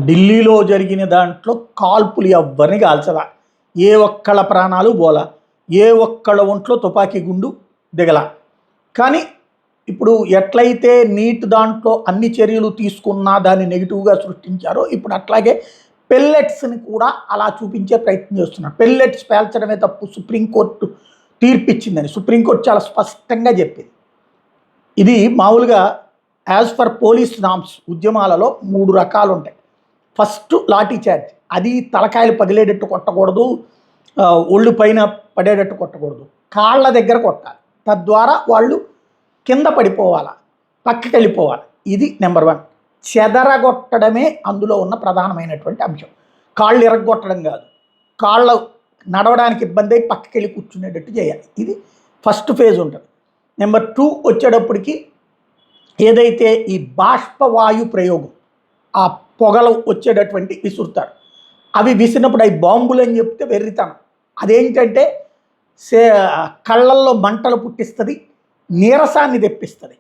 ఢిల్లీలో జరిగిన దాంట్లో కాల్పులు ఎవ్వరిని కాల్చలా, ఏ ఒక్కళ్ళ ప్రాణాలు పోలా, ఏ ఒక్కళ్ళ ఒంట్లో తుపాకీ గుండు దిగల. కానీ ఇప్పుడు ఎట్లయితే నీట్ దాంట్లో అన్ని చర్యలు తీసుకున్నా దాన్ని నెగిటివ్గా సృష్టించారో ఇప్పుడు అట్లాగే పెల్లెట్స్ని కూడా అలా చూపించే ప్రయత్నం చేస్తున్నారు. పెల్లెట్స్ పేల్చడమే తప్పు సుప్రీంకోర్టు తీర్పిచ్చిందని సుప్రీంకోర్టు చాలా స్పష్టంగా చెప్పింది. ఇది మామూలుగా యాజ్ ఫర్ పోలీస్ నామ్స్ ఉద్యమాలలో 3 రకాలు ఉంటాయి. ఫస్ట్ లాఠీ చార్జ్, అది తలకాయలు పగిలేటట్టు కొట్టకూడదు, ఒళ్ళు పైన పడేటట్టు కొట్టకూడదు, కాళ్ళ దగ్గర కొట్టాలి, తద్వారా వాళ్ళు కింద పడిపోవాలి, పక్కకి వెళ్ళిపోవాలి. ఇది నెంబర్ 1. చెదరగొట్టడమే అందులో ఉన్న ప్రధానమైనటువంటి అంశం. కాళ్ళు ఇరగొట్టడం కాదు, కాళ్ళ నడవడానికి ఇబ్బంది అయి పక్కకి వెళ్ళి కూర్చునేటట్టు చేయాలి. ఇది ఫస్ట్ ఫేజ్ ఉంటుంది. నెంబర్ 2 వచ్చేటప్పటికి ఏదైతే ఈ బాష్పవాయు ప్రయోగం, ఆ పొగలు వచ్చేటటువంటి విసురుతారు, అవి విసిరినప్పుడు అవి బాంబులు అని చెప్తే వెర్రితనం. అదేంటంటే కళ్ళల్లో మంటలు పుట్టిస్తుంది, నీరసాన్ని తెప్పిస్తుంది.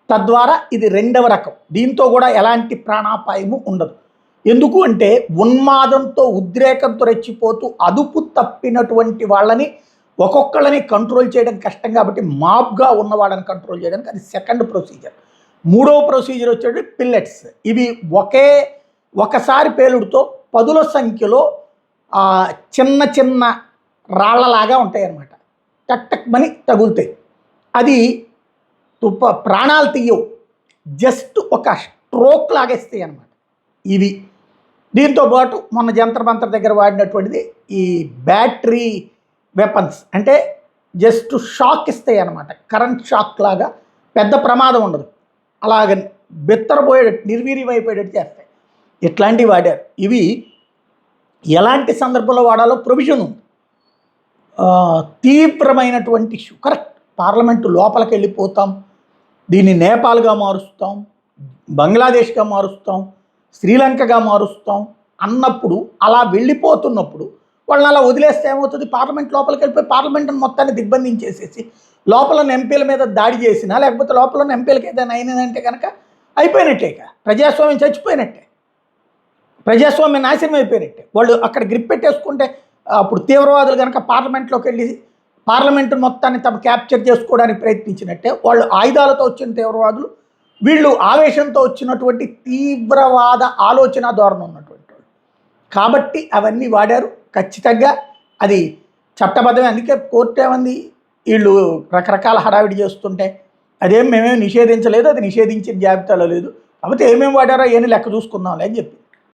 తద్వారా ఇది 2వ రకం. దీంతో కూడా ఎలాంటి ప్రాణాపాయము ఉండదు. ఎందుకు అంటే ఉన్మాదంతో ఉద్రేకంతో రెచ్చిపోతూ అదుపు తప్పినటువంటి వాళ్ళని ఒక్కొక్కళ్ళని కంట్రోల్ చేయడం కష్టం కాబట్టి మాబ్గా ఉన్న వాళ్ళని కంట్రోల్ చేయడానికి అది సెకండ్ ప్రొసీజర్. 3వ ప్రొసీజర్ వచ్చేది పిల్లెట్స్. ఇవి ఒకసారి పేలుడుతో పదుల సంఖ్యలో చిన్న చిన్న రాళ్లలాగా ఉంటాయి అన్నమాట. టక్ టక్ మని తగులుతాయి. అది ప్రాణాలు తీయవు, జస్ట్ ఒక స్ట్రోక్ లాగేస్తాయి అన్నమాట. ఇవి దీంతో పాటు మొన్న జంతర్ మంతర్ దగ్గర వాడినటువంటిది ఈ బ్యాటరీ వెపన్స్, అంటే జస్ట్ షాక్ ఇస్తాయి అన్నమాట. కరెంట్ షాక్ లాగా, పెద్ద ప్రమాదం ఉండదు, అలాగ బెత్తరపోయేటట్టు నిర్వీర్యమైపోయేటట్టు చేస్తాయి. ఇట్లాంటివి వాడారు. ఇవి ఎలాంటి సందర్భంలో వాడాలో ప్రొవిజన్ ఉంది. తీవ్రమైనటువంటి ఇష్యూ, కరెక్ట్, పార్లమెంటు లోపలికి వెళ్ళిపోతాం, దీన్ని నేపాల్గా మారుస్తాం, బంగ్లాదేశ్గా మారుస్తాం, శ్రీలంకగా మారుస్తాం అన్నప్పుడు, అలా వెళ్ళిపోతున్నప్పుడు వాళ్ళని అలా వదిలేస్తే ఏమవుతుంది, పార్లమెంట్ లోపలికి వెళ్ళిపోయి పార్లమెంట్ని మొత్తాన్ని దిగ్బంధించేసేసి లోపల ఎంపీల మీద దాడి చేసినా లేకపోతే లోపల ఎంపీలకి ఏదైనా అయినదంటే కనుక అయిపోయినట్టే, ప్రజాస్వామ్యం చచ్చిపోయినట్టే, ప్రజాస్వామ్యం నాశనం అయిపోయినట్టే. వాళ్ళు అక్కడ గ్రిప్ పెట్టేసుకుంటే అప్పుడు తీవ్రవాదులు కనుక పార్లమెంట్లోకి వెళ్ళి పార్లమెంటు మొత్తాన్ని తమ క్యాప్చర్ చేసుకోవడానికి ప్రయత్నించినట్టే వాళ్ళు ఆయుధాలతో వచ్చిన తీవ్రవాదులు, వీళ్ళు ఆవేశంతో వచ్చినటువంటి తీవ్రవాద ఆలోచన ధోరణి ఉన్నటువంటి వాళ్ళు. కాబట్టి అవన్నీ వాడారు. ఖచ్చితంగా అది చట్టబద్ధమే. అందుకే కోర్టు ఏమంది, వీళ్ళు రకరకాల హడావిడి చేస్తుంటే అదేం మేమేం నిషేధించలేదు, అది నిషేధించిన జాబితాలో లేదు, కాబట్టి ఏమేమి వాడారో ఏమి లెక్క చూసుకుందాంలే అని చెప్పి